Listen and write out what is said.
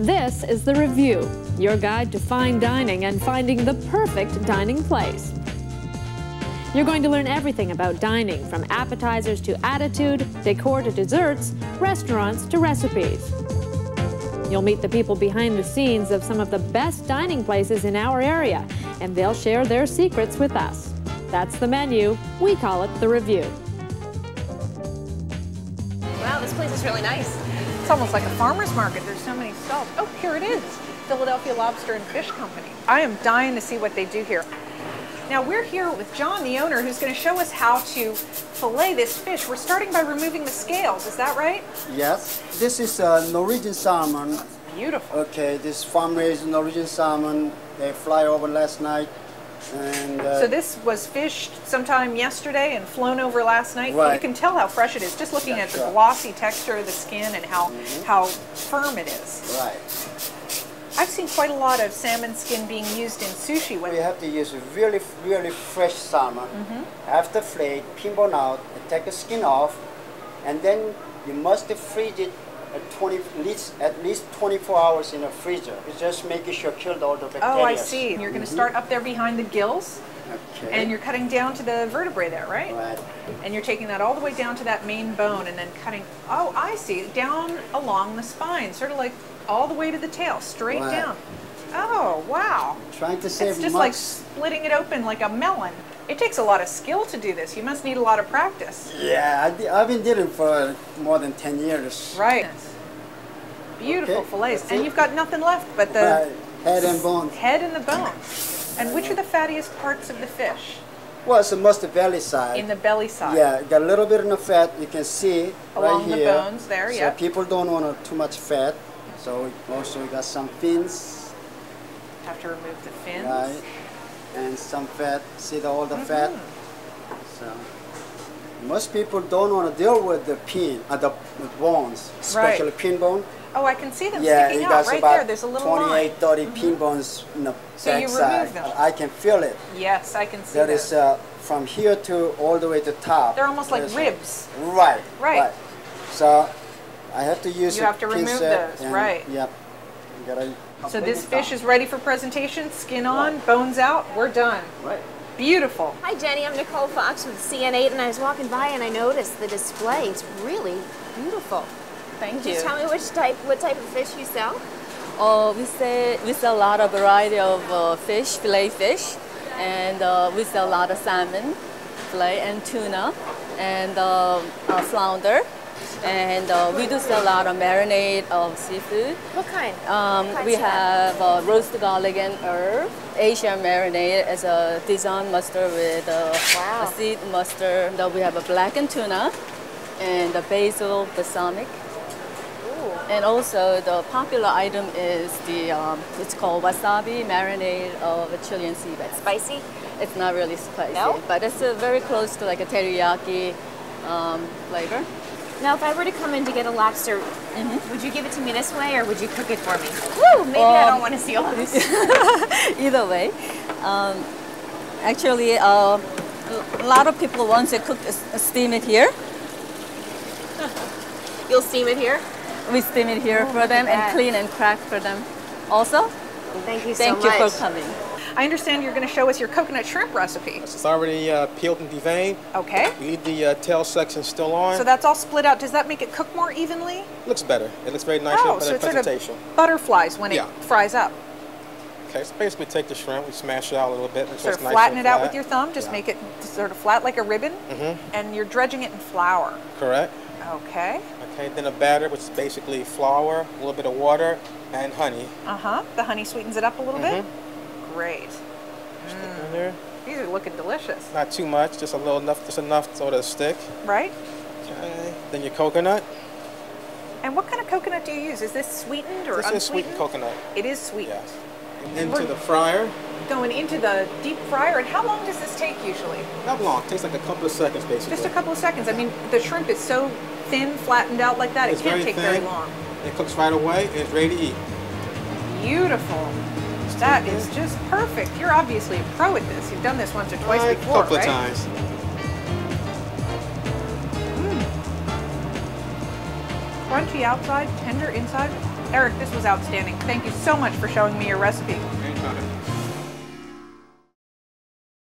This is The Review, your guide to fine dining and finding the perfect dining place. You're going to learn everything about dining, from appetizers to attitude, decor to desserts, restaurants to recipes. You'll meet the people behind the scenes of some of the best dining places in our area, and they'll share their secrets with us. That's the menu. We call it The Review. Wow, this place is really nice. It's almost like a farmer's market. There's so many stalls. Oh, here it is. Philadelphia Lobster and Fish Company. I am dying to see what they do here. Now we're here with John, the owner, who's going to show us how to fillet this fish. We're starting by removing the scales. Is that right? Yes. This is Norwegian salmon. Beautiful. Okay, this farm-raised Norwegian salmon. They fly over last night. And, so this was fished sometime yesterday and flown over last night. Right. You can tell how fresh it is just looking at the glossy texture of the skin and how firm it is. Right. I've seen quite a lot of salmon skin being used in sushi. We have to use really fresh salmon. After flayed, pin bone out, and take the skin off, and then you must freeze it at least 24 hours in a freezer. It's just making sure kill all the bacteria. Oh, I see. You're going to start up there behind the gills, and you're cutting down to the vertebrae there, right? Right. And you're taking that all the way down to that main bone, and then cutting. Oh, I see. Down along the spine, sort of like all the way to the tail, straight down. Oh, wow. Trying to save It's just like splitting it open like a melon. It takes a lot of skill to do this. You must need a lot of practice. Yeah, I've been doing it for more than 10 years. Right. Beautiful fillets. And you've got nothing left but the head and bones. Head and the bones. And which are the fattiest parts of the fish? Well, it's most the belly side. In the belly side. Yeah, got a little bit of the fat. You can see along right here. the bones there, So people don't want too much fat. So also we got some fins. Have to remove the fins. Right. And some fat. See all the fat. So most people don't want to deal with the the bones, especially pin bone. Oh, I can see them sticking out right there. There's a little 28, 30 pin bones in the so back you side. remove them. I can feel it. Yes, I can see that. That is from here to all the way to top. They're almost like ribs. Right. Right. So I have to use. You have to remove those. Right. Yep. So this fish is ready for presentation. Skin on, bones out. We're done. Right. Beautiful. Hi Jenny, I'm Nicole Fox with CN8 and I was walking by and I noticed the display. It's really beautiful. Thank Can you. you tell me what type of fish you sell? We sell a lot of variety of fish, fillet fish, and we sell a lot of salmon, fillet, and tuna, and flounder. And we do sell a lot of marinade of seafood. What kind? We have roasted garlic and herb, Asian marinade as a Dijon mustard with a seed mustard. Then we have a blackened tuna and the basil balsamic. And also the popular item is it's called wasabi marinade of a Chilean sea bass. Spicy? It's not really spicy, No? but it's very close to like a teriyaki flavor. Now, if I were to come in to get a lobster, would you give it to me this way or would you cook it for me? Woo! Maybe I don't want to see all of this. Either way. Actually, a lot of people want to steam it here. You'll steam it here? We steam it here for them and clean and crack for them also. Thank you so much. Thank you for coming. I understand you're going to show us your coconut shrimp recipe. It's already peeled and deveined. Okay. You leave the tail section still on. So that's all split out. Does that make it cook more evenly? Looks better. It looks very nice in the presentation. Sort of butterflies when it fries up. Okay, so basically take the shrimp, we smash it out a little bit. Sort of flatten it out with your thumb, just make it sort of flat like a ribbon. And you're dredging it in flour. Correct. Okay. Okay, then a batter, which is basically flour, a little bit of water, and honey. The honey sweetens it up a little bit? Great. Stick in there. These are looking delicious. Not too much, just a little enough, just enough so it'll stick. Right. Okay, then your coconut. And what kind of coconut do you use? Is this sweetened or unsweetened? This is sweetened coconut. It is sweetened. Yes. Into the fryer. Going into the deep fryer, and how long does this take usually? Not long, it takes like a couple of seconds basically. Just a couple of seconds. I mean, the shrimp is so thin, flattened out like that, it can't take very long. It cooks right away, and it's ready to eat. Beautiful. That is just perfect. You're obviously a pro at this. You've done this once or twice before, a couple of times. Crunchy outside, tender inside. Eric, this was outstanding. Thank you so much for showing me your recipe. Anytime.